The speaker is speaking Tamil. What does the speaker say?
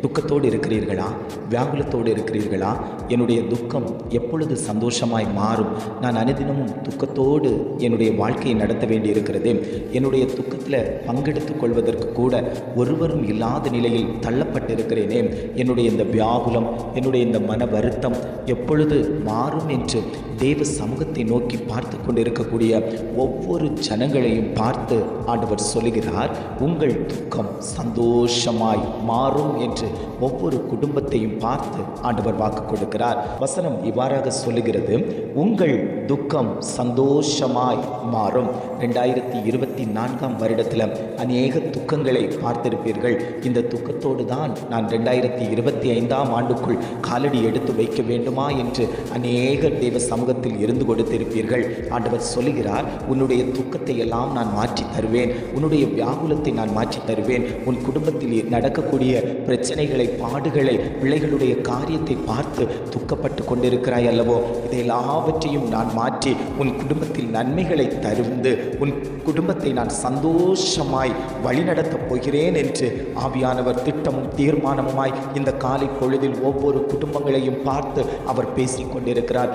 துக்கத்தோடு இருக்கிறீர்களா? வியாகுலத்தோடு இருக்கிறீர்களா? என்னுடைய துக்கம் எப்பொழுது சந்தோஷமாய் மாறும்? நான் அனுதினமும் துக்கத்தோடு என்னுடைய வாழ்க்கையை நடத்த வேண்டி இருக்கிறதே. என்னுடைய துக்கத்தில் பங்கெடுத்துக் கொள்வதற்கு கூட ஒருவரும் இல்லாத நிலையில் தள்ளப்பட்டிருக்கிறேனே. என்னுடைய இந்த வியாகுலம், என்னுடைய இந்த மன வருத்தம் எப்பொழுது மாறும் என்று தேவ சமூகத்தை நோக்கி பார்த்து கொண்டிருக்கக்கூடிய ஒவ்வொரு ஜனங்களையும் பார்த்து ஆண்டவர் சொல்லுகிறார், உங்கள் துக்கம் சந்தோஷமாய் மாறும் என்று ஒவ்வொரு குடும்பத்தையும் பார்த்து ஆண்டவர் வாக்கு கொடுக்கிறார். வசனம் இவ்வாறாக சொல்லுகிறது, உங்கள் துக்கம் சந்தோஷமாய் மாறும். 2024 வருடத்தில் அநேக துக்கங்களை பார்த்திருப்பீர்கள். இந்த துக்கத்தோடு தான் நான் 2025 ஆண்டுக்குள் காலடி எடுத்து வைக்க வேண்டுமா என்று அநேக தேவ சமூகத்தில் இருந்து கொடுத்திருப்பீர்கள். ஆண்டவர் சொல்லுகிறார், உன்னுடைய துக்கத்தை எல்லாம் நான் மாற்றி தருவேன், உன்னுடைய வியாகுலத்தை நான் மாற்றி தருவேன். உன் குடும்பத்தில் நடக்கக்கூடிய பிரச்சனைகளை, பாடுகளை, பிள்ளைகளுடைய காரியத்தை பார்த்து துக்கப்பட்டு கொண்டிருக்கிறாய் அல்லவோ, இதை எல்லாவற்றையும் நான் மாற்றி உன் குடும்பத்தில் நன்மைகளை தருந்து உன் குடும்பத்தை நான் சந்தோஷமாய் வழிநடத்தப் போகிறேன் என்று ஆவியானவர் திட்டமும் தீர்மானமுமாய் இந்த காலை பொழுதில் ஒவ்வொரு குடும்பங்களையும் பார்த்து அவர் பேசிக் கொண்டிருக்கிறார்.